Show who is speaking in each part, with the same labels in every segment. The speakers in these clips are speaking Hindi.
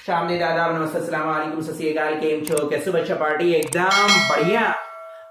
Speaker 1: शामदी दादा नमस्ते अस्सलाम वालेकुम सत श्री अकाल केम छो कैसे बच्चा पार्टी एकदम बढ़िया।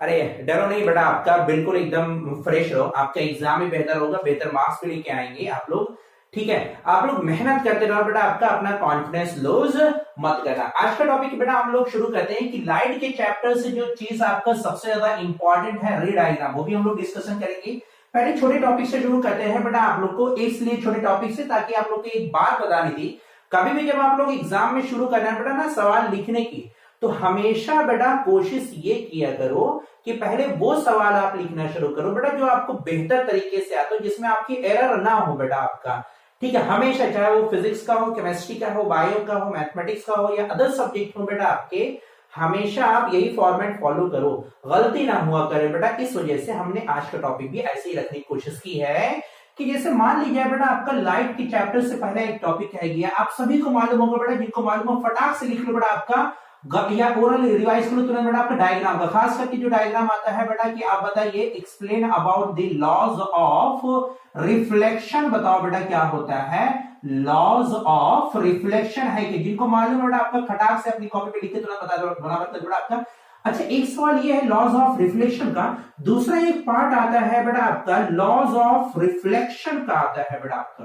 Speaker 1: अरे डरो नहीं बेटा, आपका बिल्कुल एकदम फ्रेश रहो, आपका एग्जाम भी बेहतर होगा, बेहतर मार्क्स भी लेके आएंगे आप लोग। ठीक है, आप लोग मेहनत करते रहो बेटा, आपका अपना कॉन्फिडेंस लूज मत करना। आज का टॉपिक बेटा हम लोग शुरू करते हैं कि लाइट के चैप्टर से जो चीज आपका सबसे ज्यादा इंपॉर्टेंट है रे डायग्राम, वो भी हम लोग डिस्कशन करेंगे। पहले छोटे टॉपिक से शुरू करते हैं बेटा आप लोग को, इसलिए छोटे टॉपिक से ताकि आप लोग को एक बात बतानी थी। कभी भी जब आप लोग एग्जाम में शुरू करना है बेटा ना सवाल लिखने की, तो हमेशा बेटा कोशिश ये किया करो कि पहले वो सवाल आप लिखना शुरू करो बेटा जो आपको बेहतर तरीके से आता हो, जिसमें आपकी एरर ना हो बेटा आपका। ठीक है, हमेशा चाहे वो फिजिक्स का हो, केमिस्ट्री का हो, बायो का हो, मैथमेटिक्स का हो या अदर सब्जेक्ट हो बेटा आपके, हमेशा आप यही फॉर्मेट फॉलो करो, गलती ना हुआ करे बेटा। इस वजह से हमने आज का टॉपिक भी ऐसे ही रखने की कोशिश की है कि जैसे मान लीजिए बेटा आपका लाइट के चैप्टर से पहले एक टॉपिक है गया, आप सभी को मालूम होगा बेटा, जिनको मालूम हो फटाक से लिख लो बेटा आपका, या ओरल रिवाइज करो तुरंत बेटा आपका डायग्राम का, खास करके जो डायग्राम आता है बेटा कि आप बताइए explain about the laws of reflection, बताओ बेटा क्या होता है लॉज ऑफ रिफ्लेक्शन है कि जिनको मालूम है बेटा आपका खटाक से अपनी कॉपी पे लिख के तुरंत बता दो बेटा आपका। अच्छा, एक सवाल ये है लॉज ऑफ रिफ्लेक्शन का, दूसरा एक पार्ट आता है बेटा आपका लॉज ऑफ रिफ्लेक्शन का आता है बेटा आपका,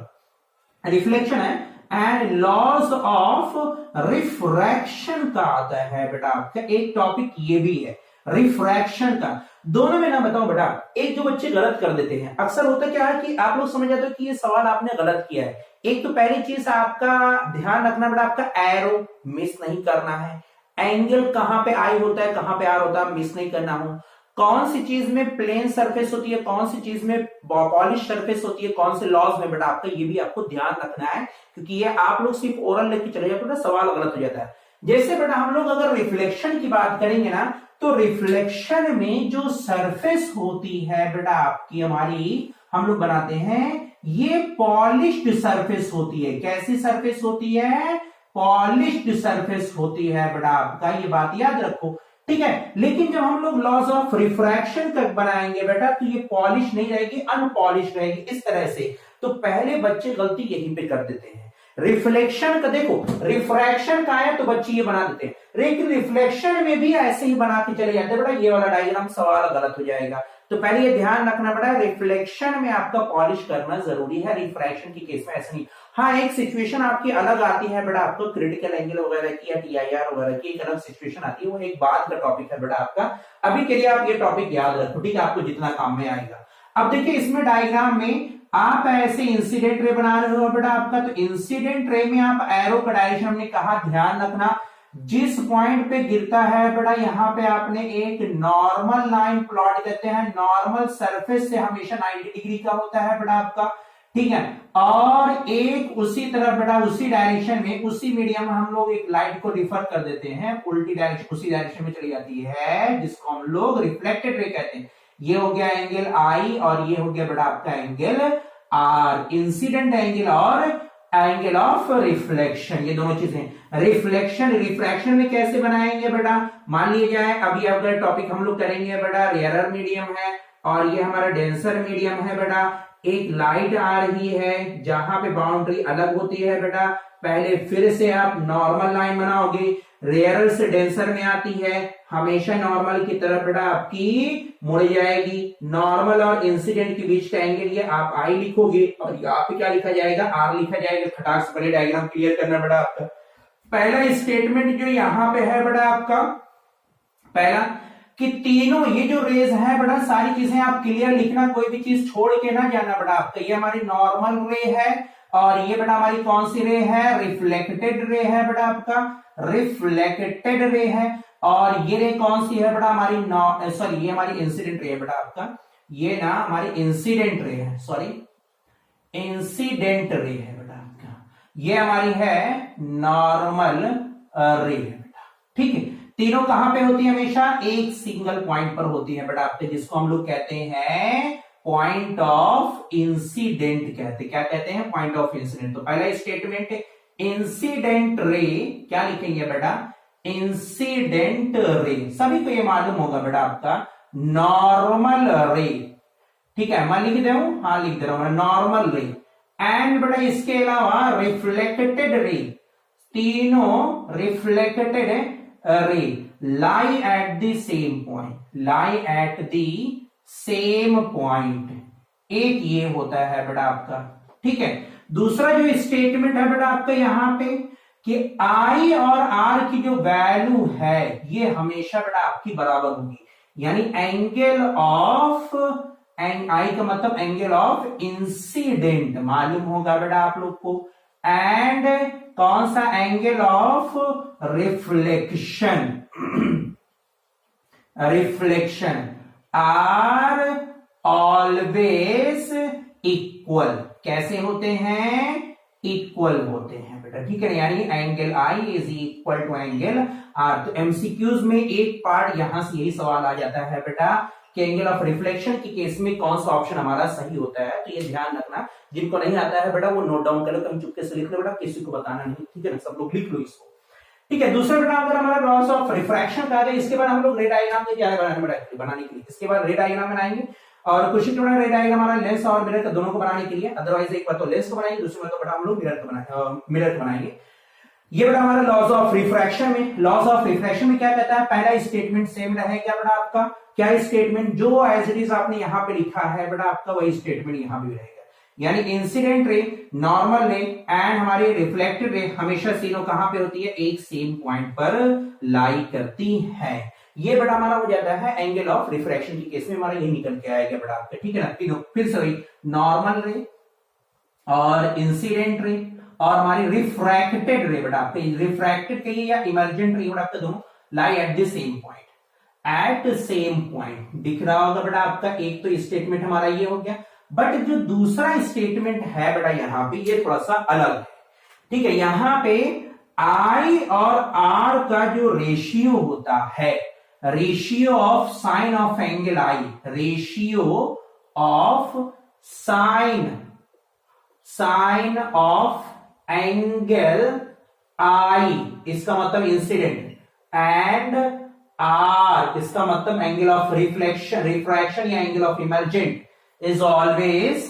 Speaker 1: रिफ्लेक्शन है, एंड लॉज ऑफ रिफ्रैक्शन का आता है बेटा आपका, एक टॉपिक ये भी है रिफ्रैक्शन का। दोनों में ना बताओ बेटा, एक जो बच्चे गलत कर देते हैं, अक्सर होता क्या है कि आप लोग समझ जाते हो कि ये सवाल आपने गलत किया है। एक तो पहली चीज आपका ध्यान रखना बेटा, आपका एरो मिस नहीं करना है, एंगल कहां पे आई होता है कहां पे आर होता है मिस नहीं करना हो, कौन सी चीज में प्लेन सरफेस होती है, कौन सी चीज में पॉलिश सरफेस होती है, कौन से लॉज में बेटा आपका, ये भी आपको ध्यान रखना है, क्योंकि ये आप लोग सिर्फ ओरल लेके चले जाते हो ना सवाल गलत हो जाता है। जैसे बेटा हम लोग अगर रिफ्लेक्शन की बात करेंगे ना, तो रिफ्लेक्शन में जो सरफेस होती है बेटा आपकी हमारी, हम लोग बनाते हैं ये पॉलिश्ड सरफेस होती है। कैसी सरफेस होती है? पॉलिश्ड सरफेस होती है बेटा आपका, ये बात याद रखो। ठीक है, लेकिन जब हम लोग लॉज ऑफ रिफ्रैक्शन तक बनाएंगे बेटा, तो ये पॉलिश नहीं रहेगी, अनपॉलिश रहेगी इस तरह से। तो पहले बच्चे गलती यहीं पे कर देते हैं। रिफ्लेक्शन का देखो, रिफ्रैक्शन का है तो बच्चे ये बना देते हैं, लेकिन रिफ्लेक्शन में भी ऐसे ही बना के चले जाते हैं बेटा, ये वाला डायग्राम सवाल गलत हो जाएगा। तो पहले ये ध्यान रखना बेटा, रिफ्लेक्शन में आपका पॉलिश करना जरूरी है, रिफ्रैक्शन की केस में ऐसा नहीं। हाँ, एक सिचुएशन आपकी अलग आती है बेटा आपको, क्रिटिकल एंगल वगैरह की या टीआईआर वगैरह की एक अलग सिचुएशन आती है, वो एक बाद का टॉपिक है बेटा आपका। अभी के लिए आप ये टॉपिक याद रखो, ठीक है, आपको जितना काम में आएगा। अब देखिए इसमें डायग्राम में आप ऐसे इंसिडेंट रे बना रहे हो बेटा आपका, तो इंसिडेंट रे में आप एरो का डायरेक्शन हमने कहा ध्यान रखना, जिस पॉइंट पे गिरता है बेटा यहाँ पे आपने एक नॉर्मल लाइन प्लॉट करते हैं, नॉर्मल सरफेस से हमेशा 90 डिग्री का होता है बेटा आपका। ठीक है, और एक उसी तरह बेटा उसी डायरेक्शन में उसी मीडियम में हम लोग एक लाइट को रिफर कर देते हैं, उल्टी डायरेक्शन उसी डायरेक्शन में चली जाती है, जिसको हम लोग रिफ्लेक्टेड रे कहते हैं। ये हो गया एंगल आई और ये हो गया बेटा आपका एंगल आर, इंसिडेंट एंगल और एंगल ऑफ रिफ्लेक्शन, ये दोनों चीजें। रिफ्लेक्शन रिफ्रैक्शन में कैसे बनाएंगे बेटा, मान लिया जाए अभी अगर टॉपिक हम लोग करेंगे बेटा रेयरर मीडियम है और ये हमारा डेंसर मीडियम है बेटा, एक लाइट आ रही है जहां पे बाउंड्री अलग होती है बेटा, पहले फिर से आप नॉर्मल लाइन बनाओगे, रेयरर से डेंसर में आती है, हमेशा नॉर्मल की तरफ बेटा आपकी मुड़ जाएगी, नॉर्मल और इंसिडेंट के बीच का एंगल ये आप आई लिखोगे और यहाँ पे क्या लिखा जाएगा आर लिखा जाएगा। खटाक से पहले डायग्राम क्लियर करना बेटा आपका। पहला स्टेटमेंट जो यहाँ पे है बेटा आपका, पहला कि तीनों ये जो रेज है बेटा सारी चीजें आप क्लियर लिखना, कोई भी चीज छोड़ के ना जाना बेटा आपका। ये हमारी नॉर्मल रे है और ये बेटा हमारी कौन सी रे है, रिफ्लेक्टेड रे है बेटा आपका, रिफ्लेक्टेड रे है। और ये रे कौन सी है बेटा हमारी सॉरी ये हमारी इंसिडेंट रे है बेटा आपका, ये ना हमारी इंसिडेंट रे है, सॉरी इंसिडेंट रे है बेटा आपका, ये हमारी है नॉर्मल रे है बेटा। ठीक है, तीनों कहां पे होती है, हमेशा एक सिंगल पॉइंट पर होती है बेटा आपके, जिसको हम लोग कहते हैं पॉइंट ऑफ इंसिडेंट कहते हैं। क्या कहते हैं? Point of incident. तो पहला स्टेटमेंट इंसिडेंट रे, क्या लिखेंगे बेटा, इंसिडेंट रे, सभी को ये मालूम होगा बेटा आपका नॉर्मल रे। ठीक है, मैं लिख दे रहा हूं, हाँ लिख दे रहा हूं नॉर्मल रे, एंड बेटा इसके अलावा रिफ्लेक्टेड रे, तीनों reflected ray lie at the same point, lie at the same point, एक ये होता है बेटा आपका। ठीक है, दूसरा जो स्टेटमेंट है बेटा आपका यहां पे कि आई और आर की जो वैल्यू है ये हमेशा बेटा आपकी बराबर होगी, यानी एंगल ऑफ आई का मतलब एंगल ऑफ इंसिडेंट मालूम होगा बेटा आप लोग को, एंड कौन सा angle of reflection, reflection are always equal, कैसे होते हैं, इक्वल होते हैं बेटा। ठीक है, यानी angle I is equal to angle R. तो एमसीक्यूज में एक पार्ट यहां से यही सवाल आ जाता है बेटा कि एंगल ऑफ रिफ्लेक्शन के केस में कौन सा ऑप्शन हमारा सही होता है। तो ये ध्यान रखना, जिनको नहीं आता है बेटा वो नोट डाउन कर लो, कहीं चुपके से लिख लो बेटा, किसी को बताना नहीं। ठीक है ना, सब लोग लिख लो इसको। ठीक है, दूसरा बेटा अगर हमारा लॉस ऑफ रिफ्रैक्शन का है, इसके बाद हम लोग रे डायग्राम बनाने के लिए, इसके बाद रे डायग्राम बनाएंगे और कुछ रे डायग्राम हमारा लेंस और मिरर का दोनों को बनाने के लिए। अदरवाइज एक बार तो लेंस को बनाएंगे, दूसरी बार तो बेटा हम लोग मिरर को बनाएंगे। ये बेटा हमारा लॉस ऑफ रिफ्रैक्शन में, लॉस ऑफ रिफ्रैक्शन में क्या कहता है, पहला स्टेटमेंट सेम रहेगा बेटा आपका, क्या स्टेटमेंट जो एज इट इज आपने यहां पे लिखा है बेटा आपका वही स्टेटमेंट यहां भी रहेगा, यानी इंसिडेंट रे, नॉर्मल रे एंड हमारी रिफ्लेक्टेड रे हमेशा तीनों कहां पे होती है, एक सेम पॉइंट पर लाई करती है। ये बेटा हमारा हो जाता है एंगल ऑफ रिफ्रैक्शन के केस में हमारा ये निकल के आएगा बेटा आपका। ठीक है ना, तीनों फिर से वही नॉर्मल रे और इंसिडेंट रे और हमारी रिफ्रैक्टेड रे बेटा आपके, रिफ्रैक्टेड कहिए या इमर्जेंट रे बेटा आपका, दोनों lie at the same point, at same point दिख रहा होगा बेटा आपका। एक तो स्टेटमेंट हमारा ये हो गया, बट जो दूसरा स्टेटमेंट है बेटा यहां पे ये थोड़ा सा अलग है। ठीक है, यहां पे आई और आर का जो रेशियो होता है, ratio of sine of angle i, ratio of sine of angle i, इसका मतलब इंसिडेंट, एंड आर इसका मतलब एंगल ऑफ रिफ्रैक्शन या angle of emergent is always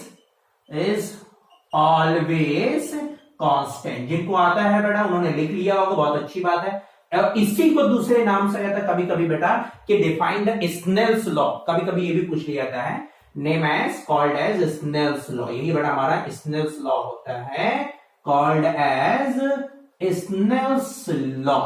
Speaker 1: constant. जिनको आता है बेटा उन्होंने लिख लिया होगा, बहुत अच्छी बात है। और इसी को दूसरे नाम से कहता है कभी कभी बेटा कि डिफाइन द स्नेल्स लॉ, कभी कभी ये भी पूछ लिया जाता है, name as called as Snell's law. यही बेटा हमारा स्नेल्स लॉ होता है, कॉल्ड एज स्नेल्स लॉ।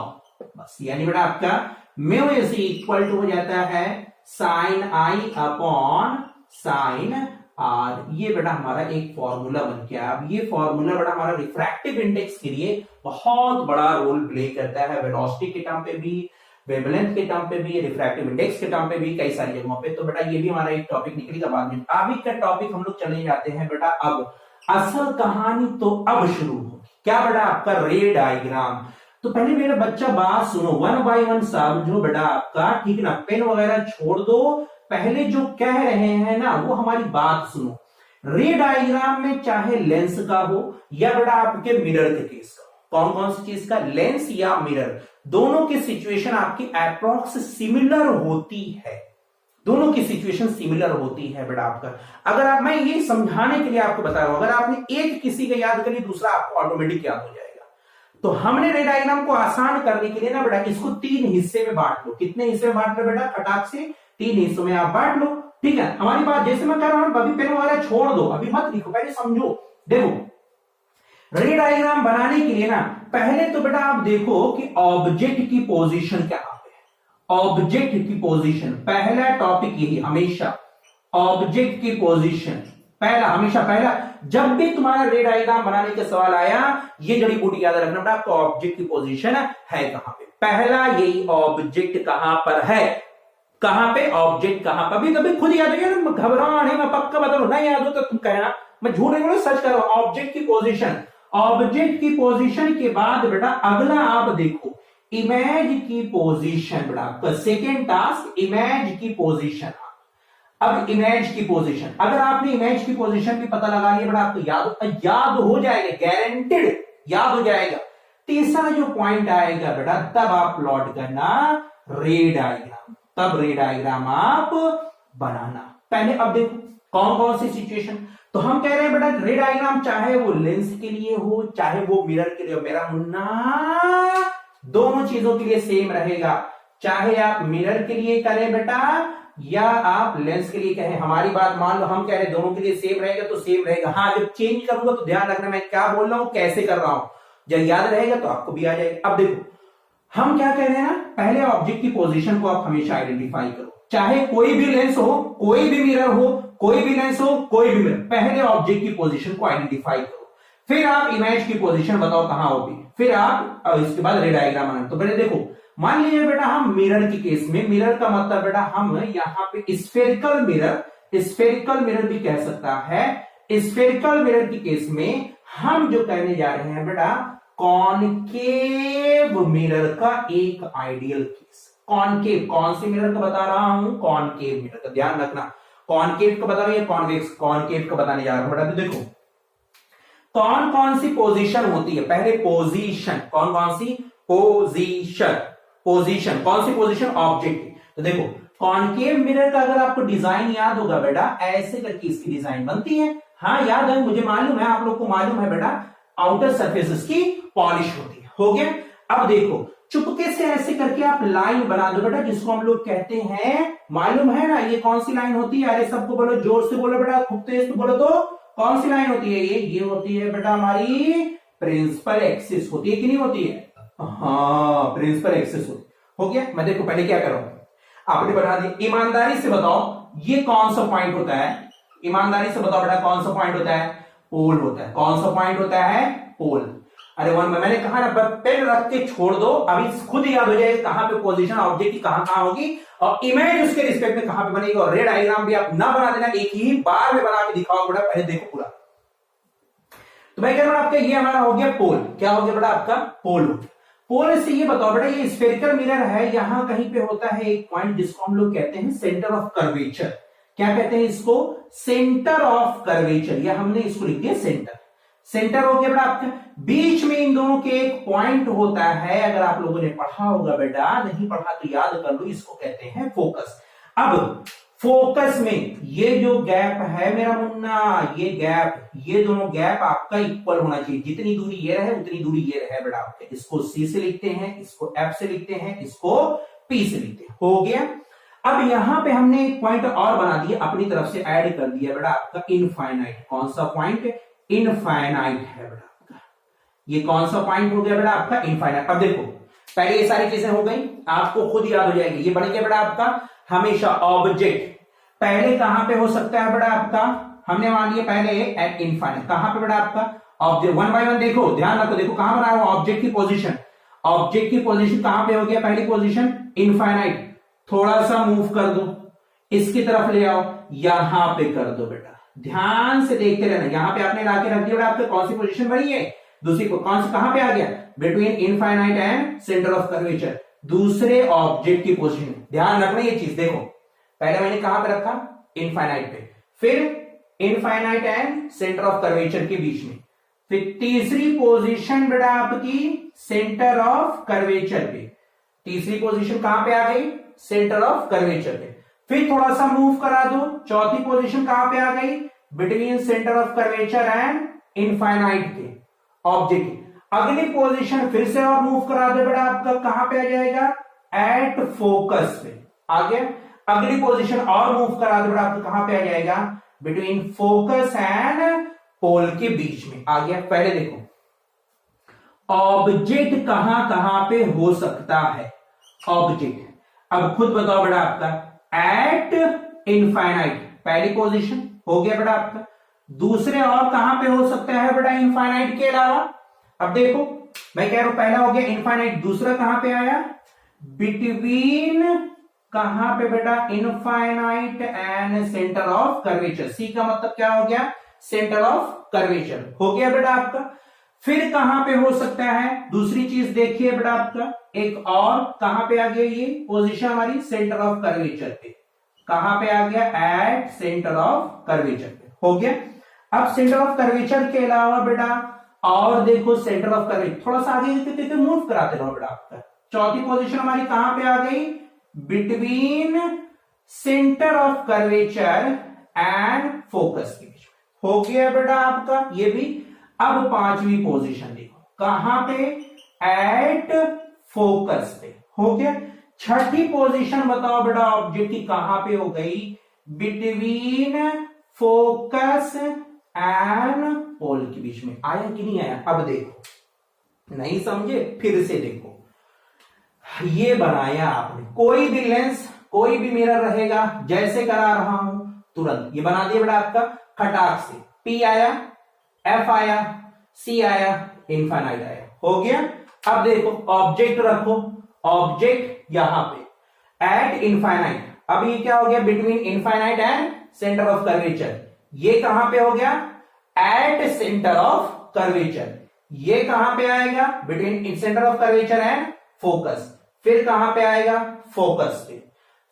Speaker 1: बस यानी बेटा आपका म्यू इज इक्वल टू हो जाता है sine I upon sine R. ये बेटा हमारा एक फॉर्मूला बन गया। अब ये फॉर्मूला बेटा हमारा रिफ्रैक्टिव इंडेक्स के लिए बहुत बड़ा रोल प्ले करता है, वेलोसिटी के टर्म पे भी, वेवलेंथ के टर्म पे भी, रिफ्रैक्टिव इंडेक्स के टर्म पे भी, कई सारी जगहों पे। तो बेटा ये भी हमारा एक टॉपिक निकलेगा बाद में। अभी का टॉपिक हम लोग चले जाते हैं बेटा, अब असल कहानी तो अब शुरू होगी। क्या बेटा आपका रे डायग्राम। तो पहले मेरा बच्चा बात सुनो, वन बाय वन समझो बेटा आपका, ठीक है ना, पेन वगैरह छोड़ दो, पहले जो कह रहे हैं ना वो हमारी बात सुनो। रे डायग्राम में चाहे लेंस का हो या बेटा आपके मिरर के केस का, कौन कौन सी चीज का, लेंस या मिरर, दोनों की सिचुएशन आपकी अप्रॉक्स सिमिलर होती है, दोनों की सिचुएशन सिमिलर होती है बेटा आपका। अगर आप, मैं ये समझाने के लिए आपको बता रहा हूं, अगर आपने एक किसी का याद करी दूसरा आपको ऑटोमेटिक याद हो जाएगा। तो हमने रे डायग्राम को आसान करने के लिए ना बेटा इसको 3 हिस्से में बांट लो। कितने हिस्से में बांट लो बेटा, फटाक से 3 हिस्सों में आप बांट लो। ठीक है, हमारी बात जैसे मैं कर रहा हूं, अभी पेन वगैरह छोड़ दो, अभी मत लिखो, पहले समझो। देखो रे डायग्राम बनाने के लिए ना पहले तो बेटा आप देखो कि ऑब्जेक्ट की पोजीशन क्या है। ऑब्जेक्ट की पोजीशन, पहला टॉपिक यही हमेशा, ऑब्जेक्ट की पोजीशन पहला, हमेशा पहला। जब भी तुम्हारा रे डायग्राम बनाने का सवाल आया, ये जड़ी बूटी याद रखना बेटा, आपका ऑब्जेक्ट की पोजीशन है कहां पे, पहला यही ऑब्जेक्ट कहां पर है, कहां पे ऑब्जेक्ट कहां पर। अभी कभी खुद याद हो, घबराओ नहीं, मैं पक्का बता रहा हूं, नहीं याद हो तो तुम कहना, मैं झूठ नहीं बोल, सच कर रहा हूं। ऑब्जेक्ट की पोजीशन, ऑब्जेक्ट की पोजीशन के बाद बेटा अगला आप देखो इमेज की पोजीशन। बेटा आपका सेकेंड टास्क इमेज की पोजीशन। अब इमेज की पोजीशन, अगर आपने इमेज की पोजीशन भी पता लगा लिया बेटा आपको याद हो जाएगा, गारंटेड याद हो जाएगा। तीसरा जो पॉइंट आएगा बेटा तब आप प्लॉट करना रे डायग्राम, तब रे डायग्राम आप बनाना। पहले अब देखो कौन कौन सी सिचुएशन, तो हम कह रहे हैं बेटा रे डायग्राम चाहे वो लेंस के लिए हो चाहे वो मिरर के लिए हो, मेरा मुन्ना दोनों चीजों के लिए सेम रहेगा। चाहे आप मिरर के लिए करें बेटा या आप लेंस के लिए कहें, हमारी बात मान लो, हम कह रहे हैं दोनों के लिए सेम रहेगा तो सेम रहेगा। हाँ जब चेंज करूंगा तो ध्यान रखना मैं क्या बोल रहा हूं, कैसे कर रहा हूं, जब याद रहेगा तो आपको भी आ जाएगा। अब देखो हम क्या कह रहे हैं ना, पहले ऑब्जेक्ट की पोजीशन को आप हमेशा आइडेंटिफाई करो, चाहे कोई भी लेंस हो, कोई भी मिरर हो, कोई भी लेंस हो, कोई भी मिरर, पहले ऑब्जेक्ट की पोजीशन को आइडेंटिफाई करो, फिर आप इमेज की पोजीशन बताओ कहां होगी, फिर आप इसके बाद रे डायग्राम बनाओ। तो पहले देखो मान लीजिए बेटा हम मिरर के केस में, मिरर का मतलब बेटा हम यहां पे स्फेरिकल मिरर भी कह सकता है, स्फेरिकल मिरर के केस में हम जो कहने जा रहे हैं बेटा कॉनकेव मिरर का एक आइडियल केस। कॉनकेव कौन सी मिरर का बता रहा हूं, कॉनकेव मिरर का, ध्यान रखना कॉनकेव का बता रहा हूं, कॉन्वेक्स कॉनकेव का बताने जा रहा हूं बेटा। तो देखो कौन कौन सी पोजीशन होती है, पहले पोजीशन, कौन कौन सी पोजीशन कौन सी पोजीशन ऑब्जेक्ट की। तो देखो कॉनकेव मिरर का अगर आपको डिजाइन याद होगा बेटा, ऐसे करके इसकी डिजाइन बनती है। हाँ याद है, मुझे मालूम है, आप लोग को मालूम है बेटा, आउटर सरफेस इसकी पॉलिश होती है। हो गया। अब देखो चुपके से ऐसे करके आप लाइन बना दो बेटा, जिसको हम लोग कहते हैं, मालूम है ना ये कौन सी लाइन होती है, अरे सबको बोलो, जोर से बोलो बेटा, खूब तेज तो बोलो, तो कौन सी लाइन होती है ये होती है बेटा हमारी प्रिंसिपल एक्सिस होती है कि नहीं होती है, हाँ प्रिंसिपल एक्सिस होती है। हो गया। मैं देखो पहले क्या करूं, आपने बना दी, ईमानदारी से बताओ ये कौन सा पॉइंट होता है, ईमानदारी से बताओ बेटा कौन सा पॉइंट होता है, पोल होता है। कौन सा पॉइंट होता है, पोल। अरे वन मैंने कहा ना, पेन रख के छोड़ दो, अभी खुद याद हो जाएगा कहां पे पोजीशन ऑब्जेक्ट की कहां होगी और इमेज उसके रिस्पेक्ट में कहां पे बनेगी। और रे डायग्राम भी आप ना बना देना, एक ही बार में बना के दिखाओ बेटा, पहले देखो पूरा। तो मैं कह रहा हूं आपका ये हमारा हो गया पोल। क्या हो गया बेटा आपका, पोल हो गया। पोल से ये बताओ बेटा, ये स्फेरिकल मिरर है, यहां कहीं पे होता है एक पॉइंट जिसको हम लोग कहते हैं सेंटर ऑफ कर्वेचर। क्या कहते हैं इसको, सेंटर ऑफ कर्वेचर, या हमने इसको लिख दिया सेंटर। सेंटर हो गया बेटा आपका, बीच में इन दोनों के एक पॉइंट होता है। अगर आप लोगों ने पढ़ा होगा बेटा, नहीं पढ़ा तो याद कर लो, इसको कहते हैं फोकस। अब फोकस में ये जो गैप है मेरा मुन्ना, ये गैप, ये दोनों गैप आपका इक्वल होना चाहिए, जितनी दूरी ये रहे उतनी दूरी ये रहे बेटा आपके। इसको सी से लिखते हैं, इसको एफ से लिखते हैं, इसको पी से लिखते हैं। हो गया। अब यहां पे हमने एक पॉइंट और बना दिया, अपनी तरफ से ऐड कर दिया बेटा आपका इनफाइनाइट। कौन सा पॉइंट, इनफाइनाइट है बेटा आपका, ये कौन सा पॉइंट हो गया बेटा आपका, इनफाइनाइट। अब देखो पहले ये सारी चीजें हो गई, आपको खुद याद हो जाएगी। ये बन गया बेटा आपका हमेशा ऑब्जेक्ट पहले कहां पे हो सकता है बेटा आपका, हमने मान लिया पहले एट इनफाइनाइट। कहां पे बेटा आपका ऑब्जेक्ट, वन बाय वन देखो, ध्यान रखो, देखो कहां बना हुआ ऑब्जेक्ट की पोजीशन, ऑब्जेक्ट की पोजीशन कहां पे हो गया, पहली पोजीशन इनफाइनाइट। थोड़ा सा मूव कर दो, इसकी तरफ ले आओ, यहां पे कर दो बेटा, ध्यान से देखते रहना। यहां पे आपने लाके रख दिया बेटा, आपके कौन सी पोजीशन बनी है, दूसरी को कौन सी, कहां पे आ गया, between infinite and centre of curvature, दूसरे ऑब्जेक्ट की पोजीशन। ध्यान रखना ये चीज, देखो पहले मैंने कहां पे रखा, इनफाइनाइट पे, फिर infinite and centre of curvature के बीच में, फिर तीसरी पोजीशन बेटा आपकी सेंटर ऑफ कर्वेचर पे, तीसरी पोजीशन कहां पे आ गई, सेंटर ऑफ कर्वेचर पे। फिर थोड़ा सा मूव करा दो, चौथी पोजीशन कहां पे आ गई, between centre of curvature and infinite के ऑब्जेक्ट। अगली पोजीशन फिर से और मूव करा दो बेटा आपका, कहां पे आ जाएगा, एट फोकस पे आ गया। अगली पोजीशन और मूव करा दो बेटा आपका, कहां पे आ जाएगा, बिटवीन फोकस एंड पोल के बीच में आ गया। पहले देखो ऑब्जेक्ट कहां कहां पे हो सकता है, ऑब्जेक्ट अब खुद बताओ बेटा आपका, एट इनफाइनाइट पहली पोजीशन हो गया बेटा आपका, दूसरे और कहां पे हो सकता है बेटा इनफाइनाइट के अलावा। अब देखो मैं कह रहा हूं पहला हो गया इनफाइनाइट, दूसरा कहां पे आया, बिटवीन कहां पे बेटा, infinite and centre of curvature. C का मतलब क्या हो गया, सेंटर ऑफ कर्वेचर हो गया बेटा आपका। फिर कहां पे हो सकता है, दूसरी चीज देखिए बेटा आपका, एक और कहां पे आ गया ये पोजीशन हमारी, सेंटर ऑफ कर्वेचर पे, कहां पे आ गया, एट सेंटर ऑफ कर्वेचर पे हो गया। अब सेंटर ऑफ कर्वेचर के अलावा बेटा और देखो सेंटर ऑफ कर्वेचर, थोड़ा सा आगे मूव कराते रहो बेटा आपका। चौथी पोजीशन हमारी कहां पे आ गई, between centre of curvature and focus के बीच में हो गया बेटा आपका ये भी। अब पांचवी पोजीशन देखो कहां पे, एट फोकस पे हो गया। छठी पोजीशन बताओ बेटा ऑब्जेक्ट की कहां पे हो गई, बिटवीन फोकस एंड पोल के बीच में। आया कि नहीं आया? अब देखो, नहीं समझे फिर से देखो, ये बनाया आपने, कोई भी लेंस कोई भी मिरर रहेगा, जैसे करा रहा हूं तुरंत ये बना दिया बेटा आपका खटाक से। P आया, F आया, C आया, इनफाइनाइट आया, हो गया। अब देखो ऑब्जेक्ट रखो, ऑब्जेक्ट यहां पे एट इनफाइनाइट। अब ये क्या हो गया, between infinite and centre of curvature. ये कहां पे हो गया, एट सेंटर ऑफ कर्वेचर। ये कहां पे आएगा, between centre of curvature and focus. फिर कहां पे आएगा, फोकस पे।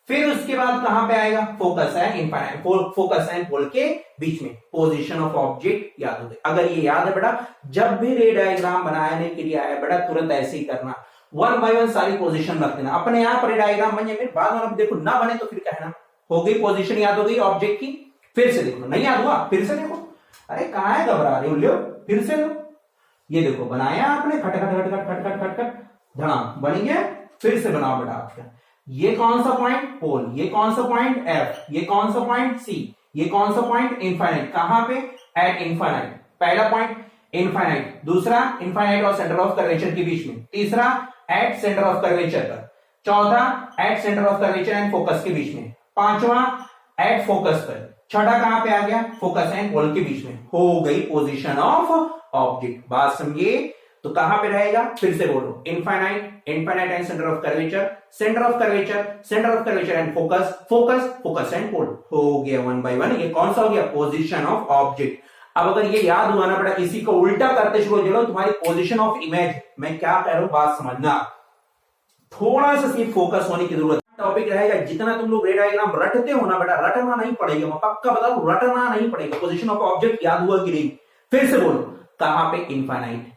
Speaker 1: फिर उसके बाद कहां पे आएगा, focus and infinite, focus and pole के बीच में। पोजीशन ऑफ ऑब्जेक्ट याद हो गए। अगर ये याद है बेटा, जब भी रे डायग्राम बनाने के लिए आया बेटा तुरंत ऐसे ही करना, 1 बाय 1 सारी पोजीशन रख देना, अपने आप रे डायग्राम बन जाए। बाद में देखो ना बने तो फिर कहना। हो गई पोजीशन याद हो गई ऑब्जेक्ट की। फिर से देखो, नहीं याद हुआ फिर से देखो, अरे कहां है घबरा रहे हो, लो फिर से लो। ये देखो बनाया आपने, खट खट खट खट खट खट खट खट धड़ाम बन गया। फिर से बनाओ बेटा आपका, ये कौन सा पॉइंट, पोल, ये कौन सा पॉइंट, एफ, ये कौन सा पॉइंट, सी, ये कौन सा पॉइंट, इनफाइनाइट। कहां पे, एट इनफाइनाइट। पहला पॉइंट इनफाइनाइट, दूसरा इनफाइनाइट और सेंटर ऑफ कर्वेचर के बीच में, तीसरा एट सेंटर ऑफ कर्वेचर पर, चौथा at centre of curvature and focus के बीच में, पांचवा एट फोकस पर, छठा कहां पे आ गया, फोकस एंड पोल के बीच में। हो गई पोजीशन ऑफ ऑब्जेक्ट। बात समझिए, तो कहां पे रहेगा, फिर से बोलो, infinite, infinite and centre of curvature, centre of curvature, centre of curvature and focus, focus, focus and pole. हो गया 1 बाय 1। ये कौन सा हो गया, पोजीशन ऑफ ऑब्जेक्ट। अब अगर ये याद हुआ ना बेटा, इसी को उल्टा करते शुरू हो, तुम्हारी पोजीशन ऑफ इमेज। मैं क्या कह रहा हूं बात समझना, थोड़ा सा सिर्फ फोकस होने की जरूरत। टॉपिक रहेगा, जितना तुम लोग रे डायग्राम रटते हो ना बेटा, रटना नहीं पड़ेगा, मैं पक्का बता दूं, रटना नहीं पड़ेगा। पोजीशन ऑफ ऑब्जेक्ट याद हुआ कि नहीं, फिर से बोलो, कहां पे, infinite,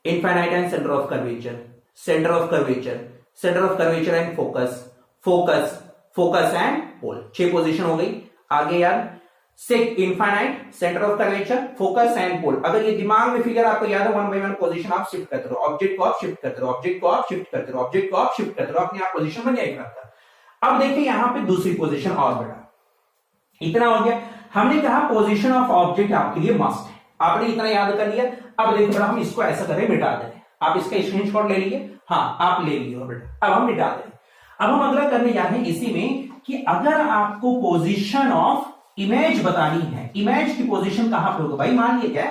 Speaker 1: infinite and centre of curvature, centre of curvature, centre of curvature and focus, focus, focus and pole. 6 position हो गई। आगे यार, infinite, centre of curvature, focus and pole. अगर ये दिमाग में फिगर आपको याद है, 1 बाय 1 पोजीशन आप शिफ्ट करते रहो, ऑब्जेक्ट को आप शिफ्ट करते रहो, ऑब्जेक्ट को आप शिफ्ट करते रहो, ऑब्जेक्ट को आप शिफ्ट करते रहो, अपनी आप पोजीशन बन जाएगी आपका। अब देखिए यहां पे दूसरी पोजीशन और बेटा, इतना हो गया। हमने कहा पोजीशन ऑफ ऑब्जेक्ट आपके लिए मस्ट है, आपने इतना याद कर लिया। अब देखो बेटा, हम इसको ऐसा करें, मिटा दें। आप इसका स्क्रीनशॉट ले लीजिए, हाँ आप ले लिए बेटा। अब हम मिटा दें। अब हम अगला करने जा रहे हैं इसी में, कि अगर आपको पोजीशन ऑफ इमेज बतानी है, इमेज की पोजीशन कहां पे होगा भाई। मान लीजिए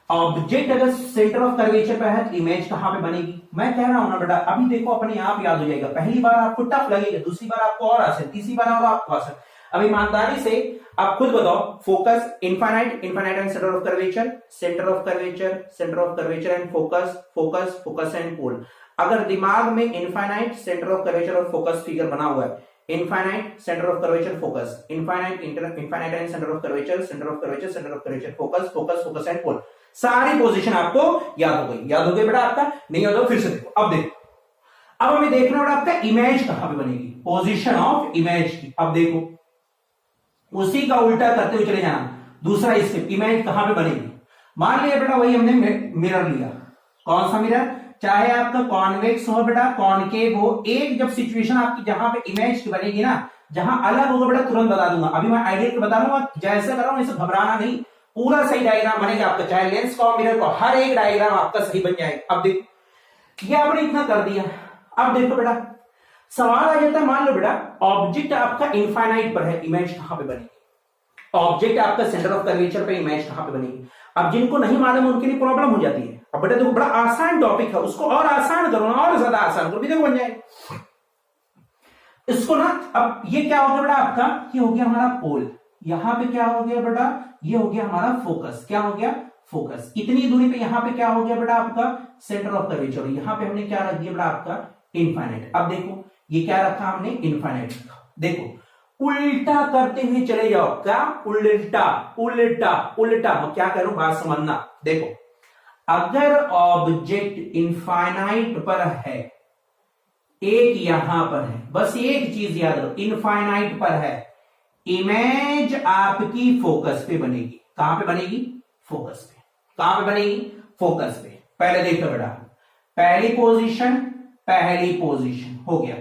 Speaker 1: ऑब्जेक्ट अगर सेंटर ऑफ कर्वेचर पे है तो इमेज कहां पे बनेगी। मैं कह रहा हूं ना बेटा, अभी देखो अपने आप याद हो जाएगा। पहली बार आपको टफ लगेगा, दूसरी बार आपको और आसान, तीसरी बार और आपको आसान। अब ईमानदारी से आप खुद बताओ, focus, infinite, infinite and centre of curvature, centre of curvature, centre of curvature and focus, focus, focus and pole. अगर दिमाग में इनफाइनाइट, सेंटर ऑफ कर्वेचर और फोकस फिगर बना हुआ है, infinite, centre of curvature, focus, infinite, infinite and centre of curvature, centre of curvature, centre of curvature, focus, focus, focus and pole. सारी पोजीशन आपको याद हो गई। याद हो गई बेटा आपका, नहीं हो तो फिर से देखो। अब देखो, अब हमें देखना बेटा आपका इमेज कहां पे बनेगी, पोजीशन ऑफ इमेज की। अब देखो, उसी का उल्टा करते हुए चले जाना। दूसरा स्टेप, इमेज कहां पे बनेगी। मान लिया बेटा, वही हमने मिरर लिया, कौन सा मिरर, चाहे आपका कॉन्वेक्स हो बेटा, कॉनकेव हो। एक जब सिचुएशन आपकी जहां पे इमेज की बनेगी ना, जहां अलग होगा बेटा तुरंत बता दूंगा। अभी मैं आइडिया बता दूंगा, जैसे कर रहा हूं ऐसे घबराना नहीं, पूरा सही डायग्राम बनेगा आपका, चाहे लेंस का मिरर का, हर एक डायग्राम आपका सही बन जाएगा। अब देखो, ये आपने इतना कर दिया। अब देखो बेटा, सवाल आ जाता है, मान लो बेटा ऑब्जेक्ट आपका इनफाइनाइट पर है, इमेज कहां पे बनेगी। ऑब्जेक्ट आपका सेंटर ऑफ कर्वेचर पे, इमेज कहां पे बनेगी। अब जिनको नहीं मालूम उनके लिए प्रॉब्लम हो जाती है। अब बेटा देखो, बड़ा आसान टॉपिक है, उसको और आसान करो ना, और ज्यादा आसान करो, देखो बन जाएगा इसको ना। अब ये क्या हो गया बेटा आपका, ये हो गया हमारा पोल। यहां पे क्या हो गया बेटा, ये हो गया हमारा फोकस। क्या हो गया, फोकस। इतनी दूरी पे यहां पे क्या हो गया बेटा आपका, सेंटर ऑफ कर्वेचर। यहां पे हमने क्या रख दिया बेटा आपका, इनफाइनाइट। अब देखो, ये क्या रखा हमने, इनफाइनाइट। देखो उल्टा करते हुए चले जाओ, क्या, उल्टा उल्टा उल्टा। मैं क्या कह रहा हूं बात समझना। देखो, अगर ऑब्जेक्ट इनफाइनाइट पर है, एक यहां पर है, बस एक चीज याद रखो, इनफाइनाइट पर है, इमेज आपकी फोकस पे बनेगी। कहां पे बनेगी? फोकस पे। कहां पे बनेगी? फोकस पे। पहले देखो बेटा, पहली पोजीशन हो गया,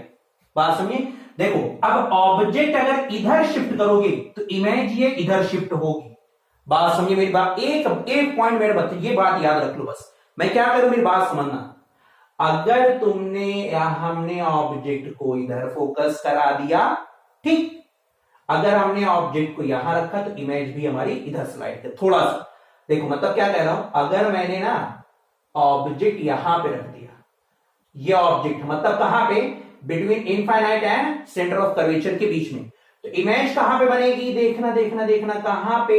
Speaker 1: बात समझिए। देखो अब ऑब्जेक्ट अगर इधर शिफ्ट करोगे तो इमेज ये इधर शिफ्ट होगी। बात समझिए मेरी बात, एक पॉइंट मेरे बच्चे ये बात याद रख लो बस। मैं क्या करूं, मेरी बात समझना। अगर तुमने या हमने ऑब्जेक्ट को इधर फोकस करा दिया, ठीक, अगर हमने ऑब्जेक्ट को यहां रखा तो इमेज भी हमारी इधर स्लाइड कर। थोड़ा सा देखो, मतलब क्या कह रहा हूं, अगर मैंने ना ऑब्जेक्ट यहां पे रख दिया, ये ऑब्जेक्ट मतलब कहां पे? Between infinite and centre of curvature के बीच में, तो इमेज कहां पे बनेगी? देखना कहां पे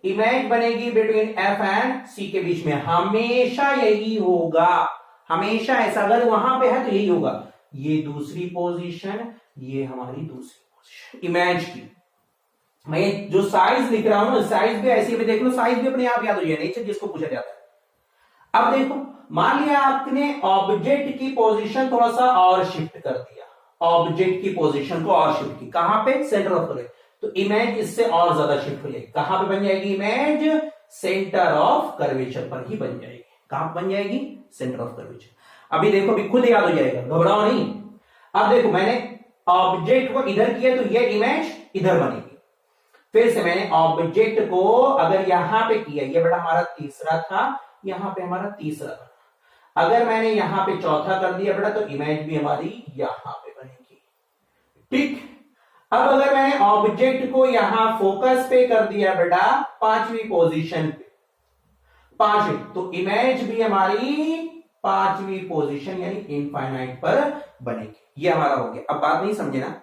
Speaker 1: इमेज बनेगी? बिटवीन एफ एंड सी के बीच में। हमेशा यही होगा, हमेशा ऐसा। अगर वहां पे है तो यही होगा। ये दूसरी पोजीशन, ये हमारी दूसरी पोजीशन इमेज की। मैं जो साइज लिख रहा हूं ना, साइज भी ऐसे भी देख लो, साइज भी अपने आप याद हो जाए, नेचर जिसको पूछा जाता है। अब देखो, मान लिया आपने ऑब्जेक्ट की पोजीशन थोड़ा सा और शिफ्ट कर दिया, ऑब्जेक्ट की पोजीशन को और शिफ्ट की, कहां पे? Centre of curvature. तो इमेज इससे और ज्यादा शिफ्ट हो जाएगी। कहां पे बन जाएगी इमेज? सेंटर ऑफ कर्वेचर पर ही बन जाएगी। कहां पर बन जाएगी? Centre of curvature. अभी देखो, अभी खुद याद हो जाएगा, घबराओ नहीं। अब देखो, मैंने ऑब्जेक्ट को इधर किया तो ये इमेज इधर बनेगी। फिर से मैंने ऑब्जेक्ट को अगर यहां पे किया, ये बेटा हमारा तीसरा था, यहां पे हमारा तीसरा बना। अगर मैंने यहां पे चौथा कर दिया बेटा तो इमेज भी हमारी यहां पे बनेगी, ठीक। अब अगर मैंने ऑब्जेक्ट को यहां फोकस पे कर दिया बेटा, पांचवी पोजीशन पे, पांचवी, तो इमेज भी हमारी पांचवी पोजीशन यानी इनफाइनाइट पर बनेगी। ये हमारा हो गया। अब बात नहीं समझे ना?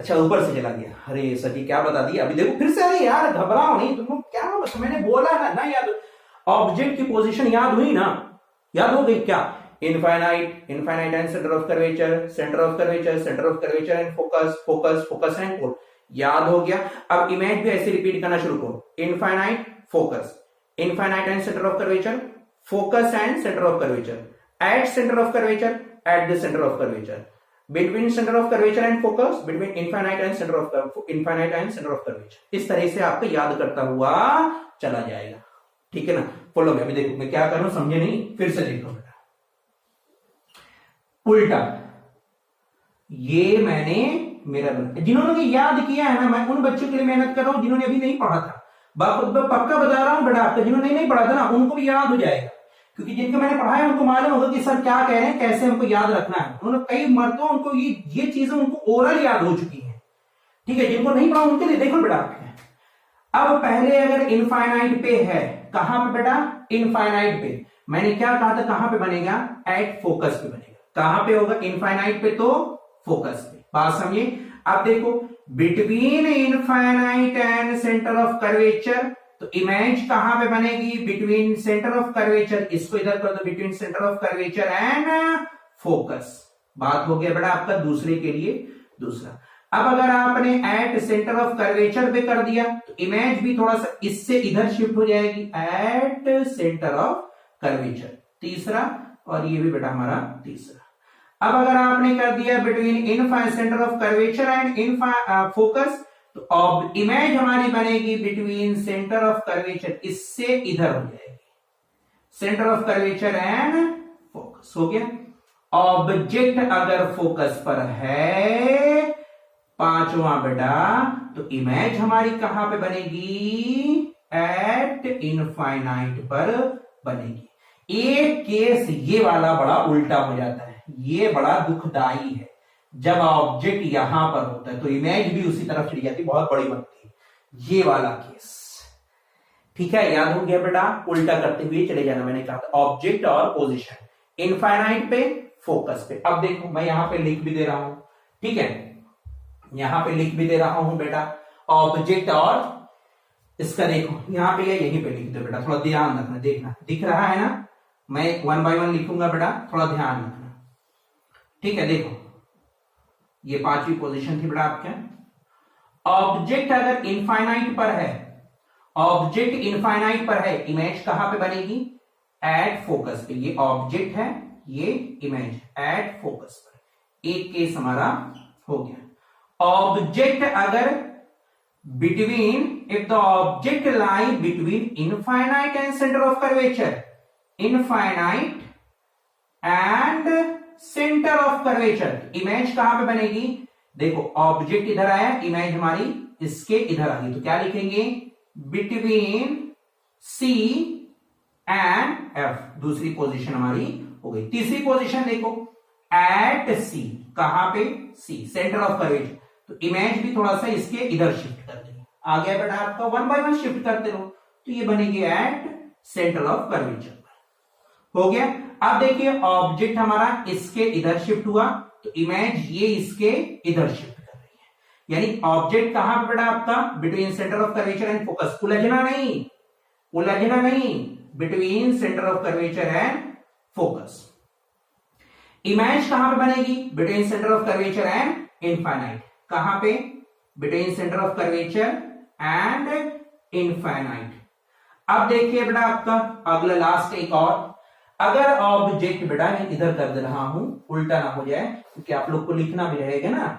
Speaker 1: अच्छा, ऊपर से चला गया। अरे सर जी क्या बता दिया? अभी देखो फिर से। अरे यार घबराओ नहीं, तुमको क्या बस मैंने बोला ना याद, ऑब्जेक्ट की पोजीशन याद हुई ना? याद हो गई क्या? Infinite and centre of curvature, centre of curvature and focus and pole, याद हो गया। अब इमेज भी ऐसे रिपीट करना शुरू करो। Infinite focus, infinite and centre of curvature, focus and centre of curvature, at centre of curvature, at the centre of curvature, between centre of curvature and focus, between infinite and centre of curvature. इस तरह से आपको याद करता हुआ चला जाएगा, ठीक है ना? फॉलो में। अभी देखो मैं क्या कर रहा हूं, समझे नहीं? फिर से देखो बेटा, उल्टा। ये मैंने मेरा जिन्होंने याद किया है ना, मैं उन बच्चों के लिए मेहनत कर रहा हूं जिन्होंने अभी नहीं पढ़ा था। पक्का बता रहा हूं बेटा, आपका जिन्होंने नहीं पढ़ा था ना उनको भी याद हो जाएगा, क्योंकि जिनको मैंने पढ़ाया उनको मालूम होगा कि सर क्या कह रहे हैं, कैसे हमको याद रखना है। उन्होंने कई मरतबा उनको ये चीजें उनको ओरल याद हो चुकी है, ठीक है। जिनको नहीं पढ़ा उनके लिए देखो बेटा। अब पहले अगर इनफाइनाइट पे है, कहां पे बेटा? इनफाइनाइट पे। मैंने क्या कहा था, कहां पे बनेगा? एट फोकस पे बनेगा। कहां पे होगा? इनफाइनाइट पे तो फोकस पे। बात समझिए। अब देखो, between infinite and centre of curvature, तो इमेज कहां पे बनेगी? बिटवीन सेंटर ऑफ कर्वेचर, इसको इधर कर दो, between centre of curvature and focus. बात हो गया बेटा आपका दूसरे के लिए दूसरा। अब अगर आपने एट सेंटर ऑफ कर्वेचर पे कर दिया तो इमेज भी थोड़ा सा इससे इधर शिफ्ट हो जाएगी, एट सेंटर ऑफ कर्वेचर, तीसरा। और ये भी बेटा हमारा तीसरा। अब अगर आपने कर दिया between centre of curvature and focus, तो इमेज हमारी बनेगी बिटवीन सेंटर ऑफ कर्वेचर, इससे इधर हो जाएगी, centre of curvature and focus. हो गया। ऑब्जेक्ट अगर फोकस पर है, पांचवा बेटा, तो इमेज हमारी कहां पे बनेगी? एट इनफाइनाइट पर बनेगी। एक केस ये वाला बड़ा उल्टा हो जाता है, ये बड़ा दुखदाई है। जब ऑब्जेक्ट यहां पर होता है तो इमेज भी उसी तरफ चली जाती, बहुत बड़ी बनती है। ये वाला केस, ठीक है, याद हो गया बेटा? उल्टा करते हुए चले जाना। मैंने कहा था ऑब्जेक्ट और पोजीशन, इनफाइनाइट पे, फोकस पे। अब देखो मैं यहां पे लिख भी दे रहा हूं, ठीक है, यहां पे लिख भी दे रहा हूं बेटा, ऑब्जेक्ट और इसका देखो यहां पे या यहीं पे लिख दो बेटा, थोड़ा ध्यान रखना। देखना दिख रहा है ना? मैं 1 बाय 1 लिखूंगा बेटा, थोड़ा ध्यान रखना, ठीक है। देखो ये पांचवी पोजीशन थी बेटा आपके। ऑब्जेक्ट अगर इनफाइनाइट पर है, ऑब्जेक्ट इनफाइनाइट पर है, इमेज कहां पे बनेगी? एट फोकस पे। ये ऑब्जेक्ट है, ये इमेज, एट फोकस पर। एक केस हमारा हो गया। ऑब्जेक्ट अगर between, if the object lie between infinite and center of curvature, infinite and center of curvature, image कहां पे बनेगी? देखो ऑब्जेक्ट इधर आया, इमेज हमारी इसके इधर आ गई, तो क्या लिखेंगे? बिटवीन C एंड F, दूसरी पोजीशन हमारी हो गई। तीसरी पोजीशन देखो, एट C, कहां पे? C, सेंटर ऑफ कर्वेचर, तो इमेज भी थोड़ा सा इसके इधर शिफ्ट कर देंगे। आ गया बेटा आपका, 1 बाय 1 शिफ्ट करते रहो, तो ये बनेगी एट सेंटर ऑफ कर्वेचर। हो गया। अब देखिए ऑब्जेक्ट हमारा इसके इधर शिफ्ट हुआ, तो इमेज ये इसके इधर शिफ्ट कर रही है, यानी ऑब्जेक्ट कहां पे बेटा आपका? Between centre of curvature and focus, उलझना नहीं, उलझना नहीं, between centre of curvature and focus. Image कहां पे बनेगी? Between centre of curvature and infinite, कहां पे? Between centre of curvature and infinite. अब देखिए बेटा आपका अगला लास्ट एक और, अगर ऑब्जेक्ट बेटा मैं इधर कर दे रहा हूं, उल्टा ना हो जाए, क्योंकि आप लोग को लिखना भी रहेगा ना।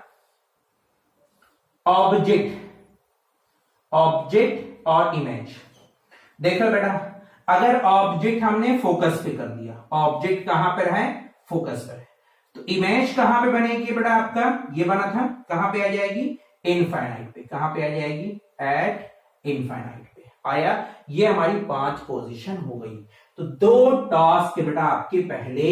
Speaker 1: ऑब्जेक्ट, ऑब्जेक्ट और इमेज, देखो बेटा अगर ऑब्जेक्ट हमने फोकस पे कर दिया, ऑब्जेक्ट कहां पर है? फोकस पर है, तो इमेज कहां पे बनेगी बेटा आपका? ये बना था, कहां पे आ जाएगी? इनफाइनाइट पे। कहां पे आ जाएगी? एट इनफाइनाइट पे आया। ये हमारी 5 पोजीशन हो गई। तो 2 टास्क बेटा आपके पहले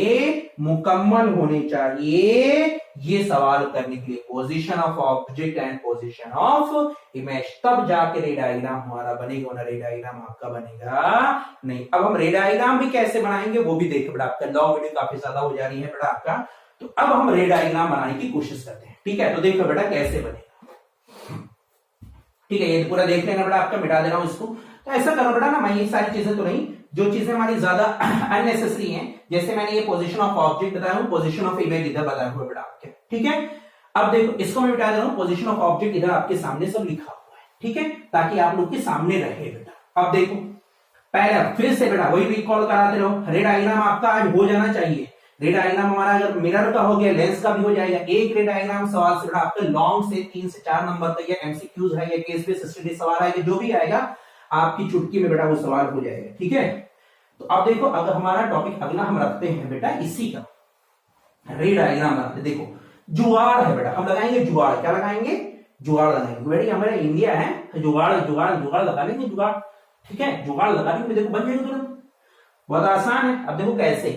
Speaker 1: मुकम्मल होने चाहिए ये सवाल करने के लिए, position of object and position of image, तब जाके रे डायग्राम हमारा बनेगा, ना रे डायग्राम आपका बनेगा नहीं। अब हम रे डायग्राम भी कैसे बनाएंगे वो भी देखो बेटा, आपका लॉन्ग वीडियो काफी ज्यादा हो जा रही है बेटा आपका, तो अब हम रे डायग्राम बनाने की कोशिश करते हैं। ठीक है, तो देखो बेटा कैसे बनेगा। ठीक है, ये पूरा देख लेना बेटा आपका, मिटा दे रहा हूं इसको। तो ऐसा करो बेटा ना, मैं ये सारी चीजें तो नहीं, जो चीजें हमारी ज्यादा अननेसेसरी हैं, जैसे मैंने ये पोजीशन ऑफ ऑब्जेक्ट बताया हूं, पोजीशन ऑफ इमेज इधर बताया हुआ बेटा आपके। ठीक है, अब देखो इसको मैं मिटा दे रहा हूं, पोजीशन ऑफ ऑब्जेक्ट इधर आपके सामने सब लिखा हुआ है। ठीक है, ताकि आप लोग के सामने रहे बेटा। अब देखो पहला फिर से बेटा वही रिकॉल कराते रहो, रे डायग्राम आपका आज हो जाना चाहिए। रे डायग्राम हमारा अगर मिरर का हो गया, लेंस का भी हो जाएगा। एक रे डायग्राम सवाल से बेटा आपका लॉन्ग से 3 से 4 नंबर का, या एमसीक्यूज है या केस बेस्ड स्टडी सवाल है, जो भी आएगा आपकी चुटकी में बेटा वो सवाल हो जाएगा। ठीक है, तो अब देखो अगर हमारा टॉपिक अगला हम रखते हैं बेटा इसी का, रे डायग्राम बनाते। देखो जुगाड़ है बेटा, हम लगाएंगे जुगाड़। क्या लगाएंगे? जुगाड़ लगाएंगे बेटा, हमारा इंडिया है, जुगाड़ जुगाड़ जुगाड़ लगा लेंगे, जुगाड़। ठीक है, जुगाड़ लगा लेंगे, देखो बन जाएगा तुरंत, बहुत आसान है। अब देखो कैसे,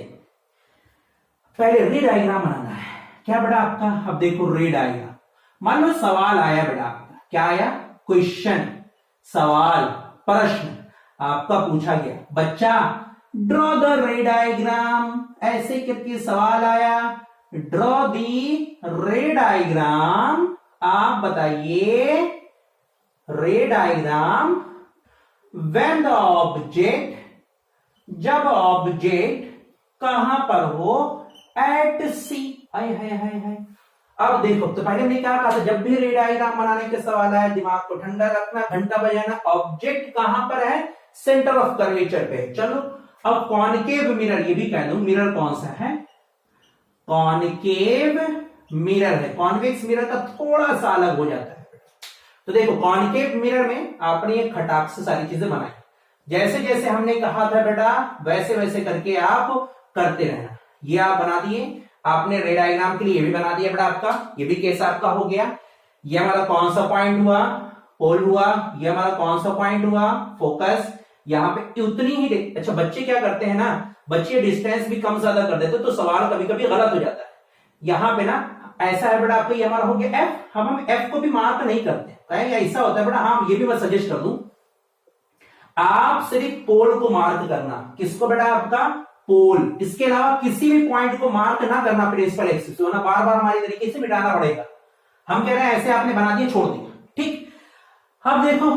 Speaker 1: पहले रे डायग्राम बनाना है। क्या बेटा आपका? अब देखो रे डायग्राम, मान लो सवाल आया बेटा आपका, क्या आया? क्वेश्चन, सवाल, प्रश्न आपका पूछा गया, बच्चा ड्रॉ द रे डायग्राम, ऐसे करके सवाल आया, ड्रॉ दी रे डायग्राम। आप बताइए रे डायग्राम व्हेन द ऑब्जेक्ट, जब ऑब्जेक्ट कहां पर हो? एट सी। है। अब देखो, तो पहले हमने क्या कहा था, जब भी रे डायग्राम बनाने के सवाल आए दिमाग को ठंडा रखना, घंटा बजाना। ऑब्जेक्ट कहां पर है? सेंटर ऑफ कर्वेचर पे। चलो अब कॉनकेव मिरर, ये भी कह दूं मिरर कौन सा है? कॉनकेव मिरर है। कॉन्वेक्स मिरर का थोड़ा सा अलग हो जाता है। तो देखो कॉनकेव मिरर में आपने एक खटाक से सारी चीजें बनाई, जैसे जैसे हमने कहा था बेटा वैसे वैसे करके आप करते रहना। ये आप बना दिए आपने रे डायग्राम के लिए, ये भी बना दिया बेटा आपका, ये भी केस आपका हो गया। ये हमारा कौन सा पॉइंट हुआ? पोल हुआ। ये हमारा कौन सा पॉइंट हुआ? फोकस। यहाँ पे उतनी ही अच्छा बच्चे क्या करते हैं ना, बच्चे डिस्टेंस भी कम ज्यादा कर देते, तो सवाल कभी कभी गलत हो जाता है। यहाँ पे ना ऐसा है बेटा आपका, ये हमारा हो गया एफ, हम एफ को भी मार्क नहीं करते, कहेंगे ऐसा होता है बेटा। हाँ, ये भी मैं सजेस्ट कर दूं, आप सिर्फ पोल को मार्क करना। किसको बेटा? आपका पोल। इसके अलावा किसी भी पॉइंट को मार्क ना करना प्रिंसिपल एक्सिस, वरना बार बार हमारी तरीके से मिटाना पड़ेगा। हम कह रहे हैं ऐसे आपने बना दिया, छोड़ दिया। ठीक, अब देखो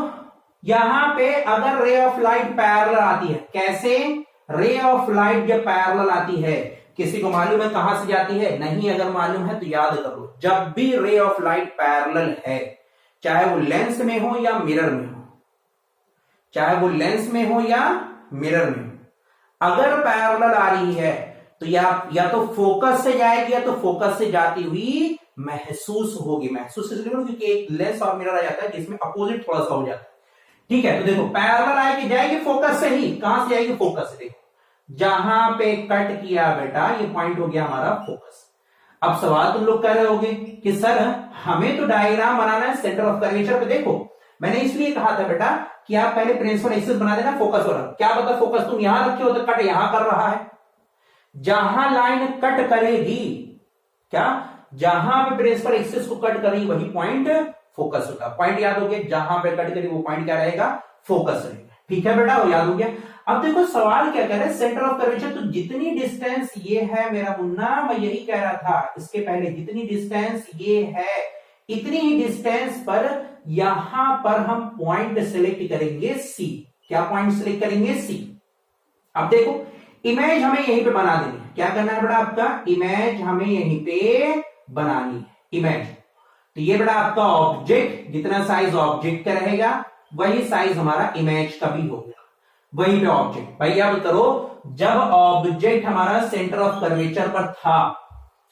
Speaker 1: यहां पे अगर रे ऑफ लाइट पैरेलल आती है, कैसे? रे ऑफ लाइट जब पैरेलल आती है, किसी को मालूम है कहां से जाती है? नहीं, अगर मालूम है तो याद कर लो। जब भी रे ऑफ लाइट पैरेलल है, चाहे वो लेंस में हो या मिरर में हो, चाहे वो लेंस में हो या मिरर में हो, अगर पैरेलल आ रही है तो या तो फोकस से जाएगी, या तो फोकस से जाती हुई महसूस होगी। महसूस इसलिए क्योंकि एक लेंस और मिरर आ जाता है जिसमें अपोजिट थोड़ा सा हो जाता है। ठीक है, तो देखो पैरेलल आएगी, जाएगी फोकस से ही। कहां से जाएगी? फोकस से। देखो जहां पे कट किया बेटा, ये पॉइंट हो गया हमारा फोकस। अब सवाल तुम लोग कर रहे होगे कि सर हमें तो डायग्राम बनाना है सेंटर ऑफ कर्वेचर पे। देखो मैंने इसलिए कहा था बेटा कि आप पहले प्रिंसिपल एक्सिस बना देना, फोकस हो रहा। क्या पता फोकस तुम यहां रखे हो तो कट यहां कर रहा है। जहां लाइन कट करेगी, क्या जहां पे प्रिंसिपल एक्सिस को कट करेगी वही पॉइंट फोकस होता है। पॉइंट याद हो गया, जहां पे कट करेगी वो पॉइंट क्या रहेगा? फोकस रहेगा। ठीक है बेटा, वो याद हो गया। अब देखो सवाल क्या कह रहा है, सेंटर ऑफ कर्वेचर। तो जितनी डिस्टेंस ये है मेरा मुन्ना, मैं यही कह रहा था इसके पहले, जितनी डिस्टेंस ये है इतनी ही डिस्टेंस पर यहां पर हम पॉइंट सिलेक्ट करेंगे सी। क्या पॉइंट सिलेक्ट करेंगे? सी। अब देखो इमेज हमें यहीं पे बना देनी है। क्या करना है बेटा आपका? इमेज हमें यहीं पे बनानी है। इमेज तो ये बेटा आपका ऑब्जेक्ट, जितना साइज ऑब्जेक्ट का रहेगा वही साइज हमारा इमेज का भी होगा। वही पे ऑब्जेक्ट। भाई याद करो, जब ऑब्जेक्ट हमारा सेंटर ऑफ कर्वेचर पर था,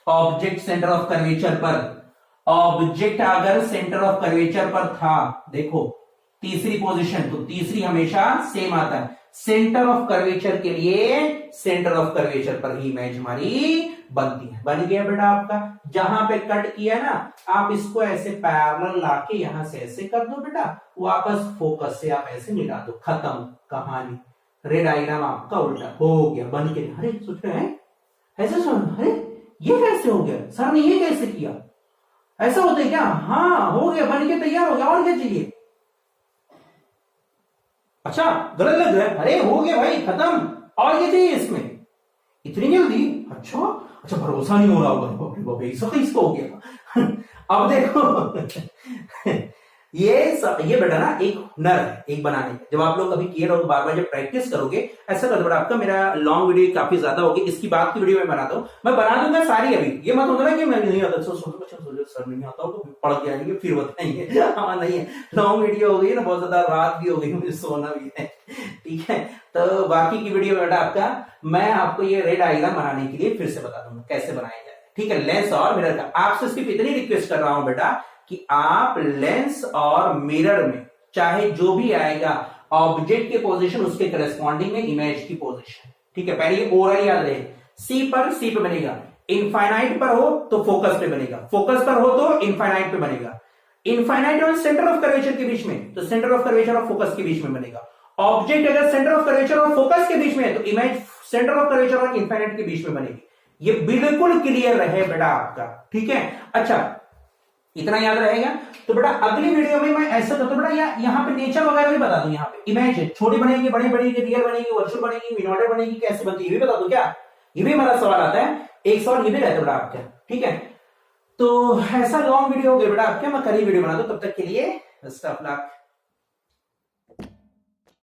Speaker 1: ऑब्जेक्ट सेंटर ऑफ कर्वेचर पर, ऑब्जेक्ट अगर सेंटर ऑफ कर्वेचर पर था, देखो तीसरी पोजीशन, तो तीसरी हमेशा सेम आता है। सेंटर ऑफ कर्वेचर के लिए सेंटर ऑफ कर्वेचर पर ही इमेज हमारी बनती है। बन गया बेटा आपका। जहां पे कट किया ना, आप इसको ऐसे पैरेलल लाके यहां से ऐसे कर दो बेटा, वापस फोकस से आप ऐसे मिला दो, खत्म कहानी। रे डायग्राम आपका उल्टा हो गया, बन के। अरे सोच रहे हैं ऐसे सुन, अरे ये कैसे हो गया? सर ने ये कैसे किया? ऐसा होता है क्या? हाँ हो गया, बन के तैयार हो गया, और क्या चाहिए? अच्छा गलत लग रहा है? अरे हो गया भाई, खत्म, और क्या चाहिए इसमें? इतनी जल्दी? अच्छा भरोसा नहीं हो रहा होगा, इसको हो गया। अब देखो ये बेटा ना एक हुनर है एक बनाने का। जब आप लोग कभी किए रहोगे, बार बार जब प्रैक्टिस करोगे, ऐसा कर बेटा आपका। मेरा लॉन्ग वीडियो काफी ज्यादा होगी, इसकी बात की वीडियो मैं बनाता हूँ, मैं बना दूंगा सारी। अभी ये मत होगा ना कि मैं नहीं आता, सर नहीं आता तो पढ़ के आएंगे फिर बताएंगे। हाँ नहीं है, लॉन्ग वीडियो हो गई ना, बहुत ज्यादा रात भी हो गई, मुझे सोना भी है। ठीक है, तो बाकी की वीडियो बेटा आपका मैं आपको ये रेड डायग्राम बनाने के लिए फिर से बता दूंगा कैसे बनाया जाए। ठीक है, लेंस और मिरर का आपसे सिर्फ इतनी रिक्वेस्ट कर रहा हूं बेटा कि आप लेंस और मिरर में चाहे जो भी आएगा ऑब्जेक्ट की पोजीशन, उसके करस्पॉन्डिंग में इमेज की पोजीशन। ठीक है, पहले ये ओरल याद रहे। सी पे बनेगा, इनफाइनाइट पर हो तो फोकस पे बनेगा, फोकस पर हो तो इनफाइनाइट पे बनेगा, इनफाइनाइट और सेंटर ऑफ कर्वेचर के बीच में तो सेंटर ऑफ कर्वेचर और फोकस के बीच में बनेगा। ऑब्जेक्ट अगर सेंटर ऑफ कर्वेचर और फोकस के बीच में है तो इमेज सेंटर ऑफ कर्वेचर और इनफाइनाइट के बीच में बनेगी। ये बिल्कुल क्लियर रहे बेटा आपका। ठीक है, अच्छा इतना याद रहेगा। तो बेटा अगली वीडियो में मैं ऐसा करता हूं बेटा, यहाँ पे नेचर वगैरह भी बता दूं। यहाँ पे इमेज है, छोटी बनेगी, बड़ी बनेगी, रियल बनेगी, वर्चुअल बनेगी, मिनोडर बनेगी, कैसे बनती है ये भी बता दूं क्या? ये भी हमारा सवाल आता है, एक सवाल ये भी रहता है बेटा आपका। ठीक है, तो ऐसा लॉन्ग वीडियो हो गया बेटा आपके, मैं कल ही वीडियो बना दूं। तब तक के लिए बेस्ट ऑफ लक।